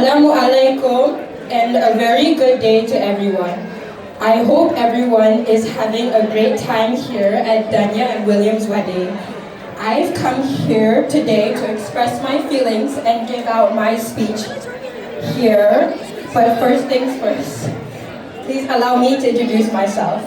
Assalamu alaikum and a very good day to everyone. I hope everyone is having a great time here at Danya and William's wedding. I've come here today to express my feelings and give out my speech here. But first things first, please allow me to introduce myself.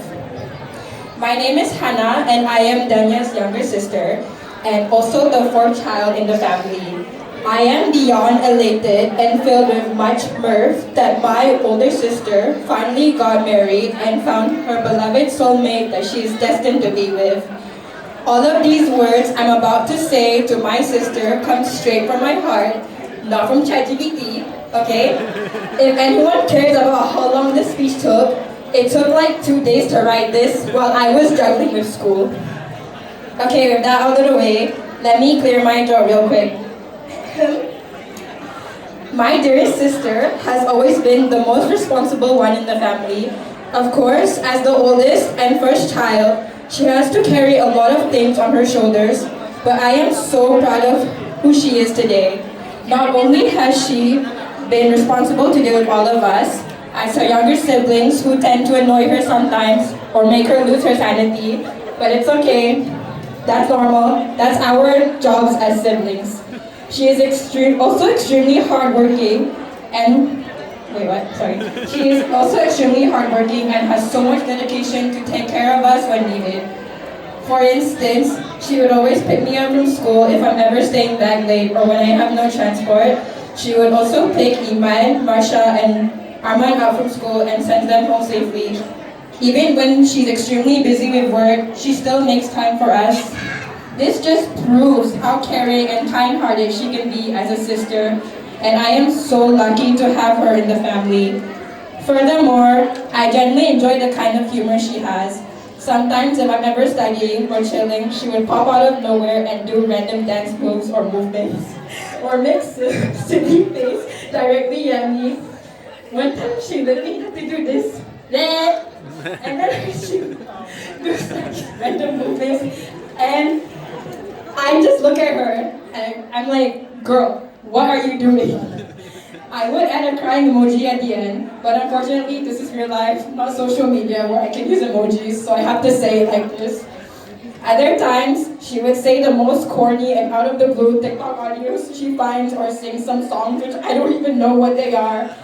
My name is Hannah and I am Danya's younger sister and also the fourth child in the family. I am beyond elated and filled with much mirth that my older sister finally got married and found her beloved soulmate that she is destined to be with. All of these words I'm about to say to my sister come straight from my heart, not from ChatGPT, okay? If anyone cares about how long this speech took, it took like 2 days to write this while I was struggling with school. Okay, with that out of the way, let me clear my throat real quick. My dearest sister has always been the most responsible one in the family. Of course, as the oldest and first child, she has to carry a lot of things on her shoulders, but I am so proud of who she is today. Not only has she been responsible to deal with all of us, as her younger siblings who tend to annoy her sometimes or make her lose her sanity, but it's okay. That's normal. That's our jobs as siblings. She is also extremely hardworking and She is also extremely hardworking and has so much dedication to take care of us when needed. For instance, she would always pick me up from school if I'm ever staying back late or when I have no transport. She would also pick Iman, Marsha, and Arman out from school and send them home safely. Even when she's extremely busy with work, she still makes time for us. This just proves how caring and kind-hearted she can be as a sister, and I am so lucky to have her in the family. Furthermore, I genuinely enjoy the kind of humor she has. Sometimes if I'm ever studying or chilling, she would pop out of nowhere and do random dance moves or movements, or make silly face directly at me. One time she literally had to do this, and then she would do such random movements, and I just look at her and I'm like, girl, what are you doing? I would add a crying emoji at the end, but unfortunately this is real life, not social media where I can use emojis, so I have to say it like this. Other times, she would say the most corny and out of the blue TikTok audios she finds or sings some songs which I don't even know what they are.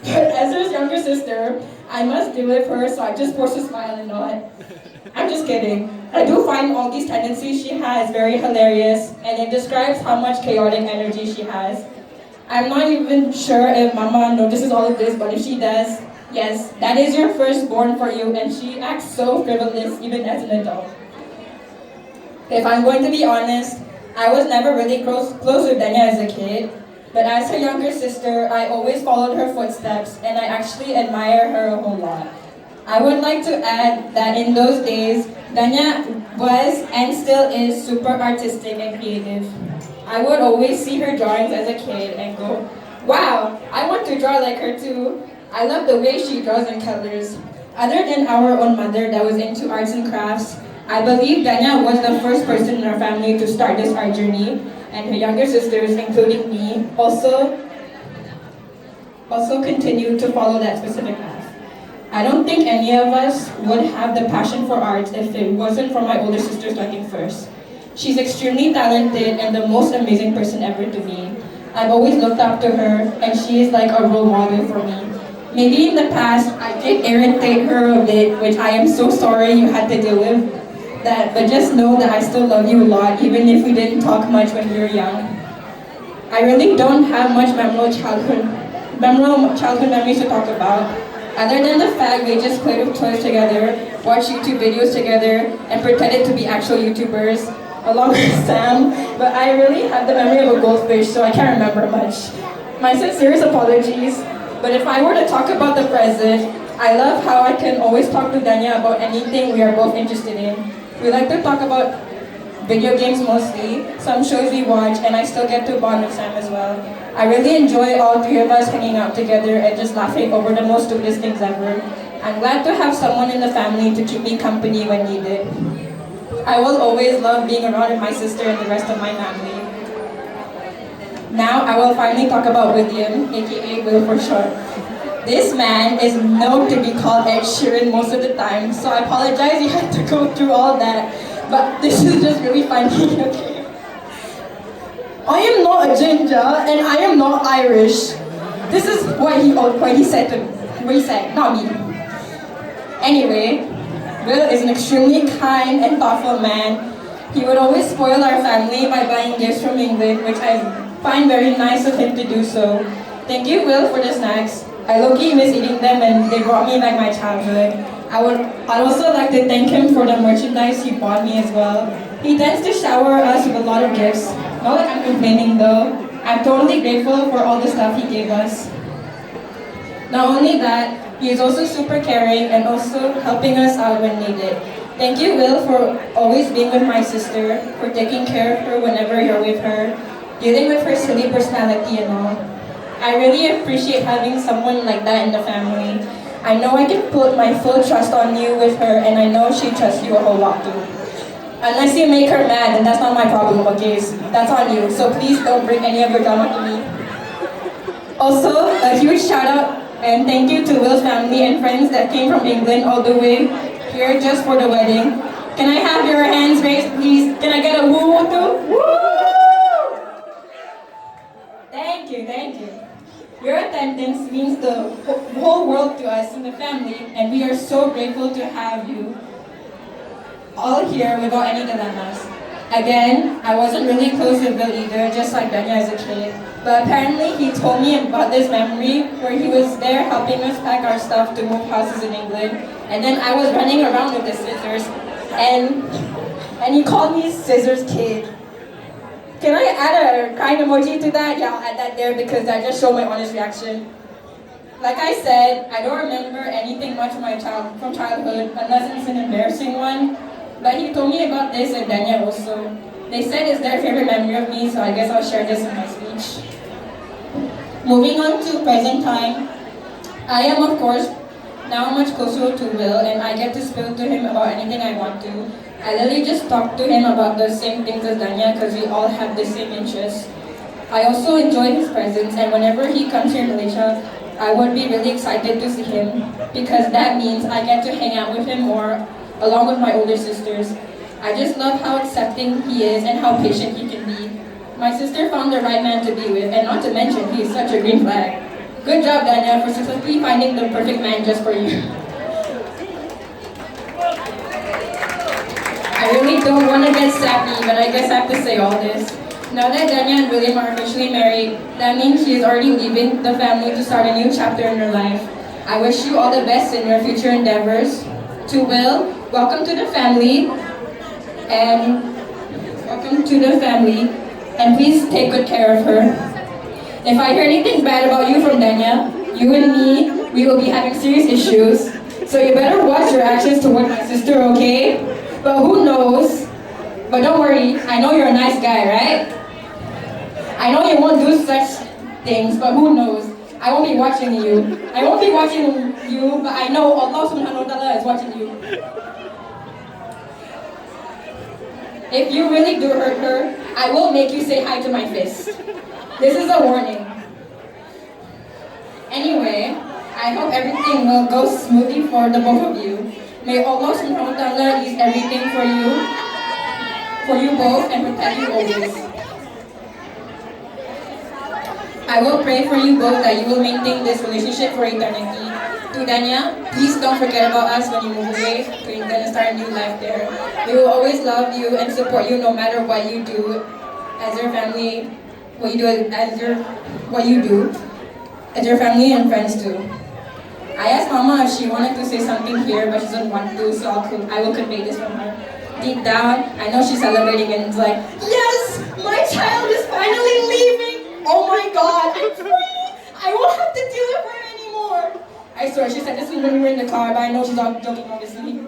But as her younger sister, I must deal with her, so I just force a smile and nod. I'm just kidding. I do find all these tendencies she has very hilarious, and it describes how much chaotic energy she has. I'm not even sure if Mama notices all of this, but if she does, yes, that is your firstborn for you, and she acts so frivolous even as an adult. If I'm going to be honest, I was never really close with Danya as a kid, but as her younger sister, I always followed her footsteps, and I actually admire her a whole lot. I would like to add that in those days, Danya was and still is super artistic and creative. I would always see her drawings as a kid and go, wow, I want to draw like her too. I love the way she draws in colors. Other than our own mother that was into arts and crafts, I believe Danya was the first person in our family to start this art journey, and her younger sisters, including me, also continued to follow that specific path. I don't think any of us would have the passion for art if it wasn't for my older sister starting first. She's extremely talented and the most amazing person ever to me. I've always looked up to her, and she is like a role model for me. Maybe in the past, I did irritate her a bit, which I am so sorry you had to deal with that, but just know that I still love you a lot, even if we didn't talk much when we were young. I really don't have much memorable childhood memories to talk about, other than the fact we just played with toys together, watched YouTube videos together, and pretended to be actual YouTubers, along with Sam, but I really have the memory of a goldfish, so I can't remember much. My sincerest apologies, but if I were to talk about the present, I love how I can always talk to Danya about anything we are both interested in. We like to talk about video games mostly, some shows we watch, and I still get to bond with Sam as well. I really enjoy all three of us hanging out together and just laughing over the most stupidest things ever. I'm glad to have someone in the family to keep me company when needed. I will always love being around with my sister and the rest of my family. Now I will finally talk about William, aka Will for short. This man is known to be called Ed Sheeran most of the time, so I apologize you had to go through all that. But this is just really funny, okay? I am not a ginger and I am not Irish. This is what he said to me. What he said, not me. Anyway, Will is an extremely kind and thoughtful man. He would always spoil our family by buying gifts from England, which I find very nice of him to do so. Thank you, Will, for the snacks. I low-key miss eating them and they brought me back my childhood. I'd also like to thank him for the merchandise he bought me as well. He tends to shower us with a lot of gifts. Not that I'm complaining though. I'm totally grateful for all the stuff he gave us. Not only that, he is also super caring and also helping us out when needed. Thank you, Will, for always being with my sister, for taking care of her whenever you're with her, dealing with her silly personality and all. I really appreciate having someone like that in the family. I know I can put my full trust on you with her, and I know she trusts you a whole lot too. Unless you make her mad, then that's not my problem, okay? That's on you, so please don't bring any of your drama to me. Also, a huge shout out and thank you to Will's family and friends that came from England all the way here just for the wedding. Can I have your hands raised, please? Can I get a woo too? Woo! Thank you, thank you. Your attendance means the whole world to us in the family, and we are so grateful to have you all here without any dilemmas. Again, I wasn't really close with Bill either, just like Danya as a kid. But apparently he told me about this memory where he was there helping us pack our stuff to move houses in England. And then I was running around with the scissors and he called me Scissors Kid. Can I add a crying emoji to that? Yeah, I'll add that there because that just showed my honest reaction. Like I said, I don't remember anything much from childhood unless it's an embarrassing one. But he told me about this and Danya also. They said it's their favorite memory of me, so I guess I'll share this in my speech. Moving on to present time, I am of course now much closer to Will and I get to spill to him about anything I want to. I literally just talk to him about the same things as Danya because we all have the same interests. I also enjoy his presence and whenever he comes here in Malaysia, I would be really excited to see him because that means I get to hang out with him more along with my older sisters. I just love how accepting he is and how patient he can be. My sister found the right man to be with, and not to mention, he is such a green flag. Good job, Danya, for successfully finding the perfect man just for you. I really don't want to get sappy, but I guess I have to say all this. Now that Danya and William are officially married, that means she is already leaving the family to start a new chapter in her life. I wish you all the best in your future endeavors. To Will, welcome to the family, and please take good care of her. If I hear anything bad about you from Danya, you and me, we will be having serious issues. So you better watch your actions toward my sister, okay? But who knows? But don't worry, I know you're a nice guy, right? I know you won't do such things, but who knows? I won't be watching you. I won't be watching you, but I know Allah subhanahu wa ta'ala is watching you. If you really do hurt her, I will make you say hi to my fist. This is a warning. Anyway, I hope everything will go smoothly for the both of you. May Allah subhanahu wa ta'ala ease everything for you both and protect you always. I will pray for you both that you will maintain this relationship for eternity. To Danya, please don't forget about us when you move away to England and start a new life there. We will always love you and support you no matter what you do as your family, what you do as your family and friends too. I asked Mama if she wanted to say something here, but she doesn't want to, so I will convey this from her. Deep down, I know she's celebrating and it's like, yes, my child is finally leaving. Oh my God, I'm free. I won't have to deal with her anymore. I swear, she said this when we were in the car, but I know she's all joking, obviously.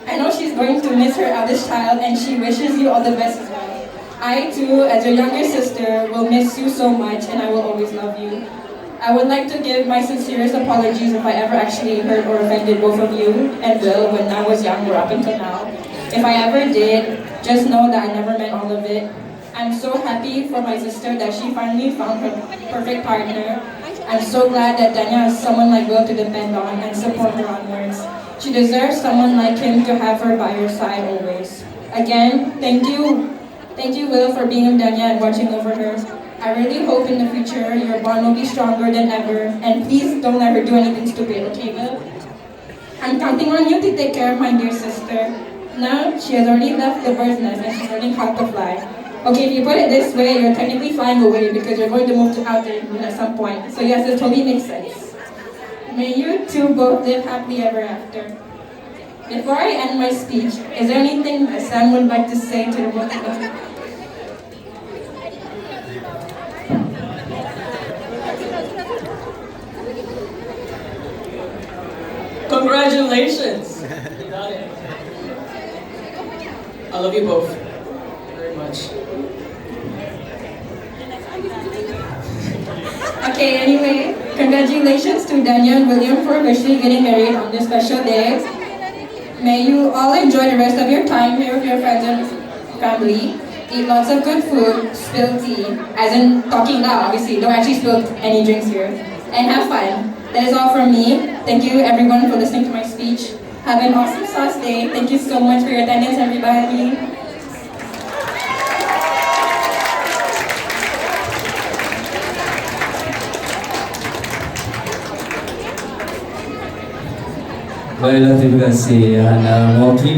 I know she's going to miss her eldest child, and she wishes you all the best as well. I too, as your younger sister, will miss you so much, and I will always love you. I would like to give my sincerest apologies if I ever actually hurt or offended both of you and Will when I was young or up until now. If I ever did, just know that I never meant all of it. I'm so happy for my sister that she finally found her perfect partner. I'm so glad that Danya has someone like Will to depend on and support her onwards. She deserves someone like him to have her by her side always. Again, thank you. Thank you, Will, for being with Danya and watching over her. I really hope in the future your bond will be stronger than ever. And please don't let her do anything stupid, okay, Will? I'm counting on you to take care of my dear sister. Now, she has already left the bird's nest and she's learning how to fly. Okay, if you put it this way, you're technically flying away because you're going to move to outer at some point. So yes, it totally makes sense. May you two both live happily ever after. Before I end my speech, is there anything that Sam would like to say to the both of them? Congratulations! You got it. I love you both very much. Okay, anyway, congratulations to Danya and William for officially getting married on this special day. May you all enjoy the rest of your time here with your friends and family. Eat lots of good food, spill tea, as in talking loud, obviously, don't actually spill any drinks here. And have fun. That is all from me. Thank you everyone for listening to my speech. Have an awesome sauce day. Thank you so much for your attendance, everybody. Baiklah, terima kasih Hana. Mewakili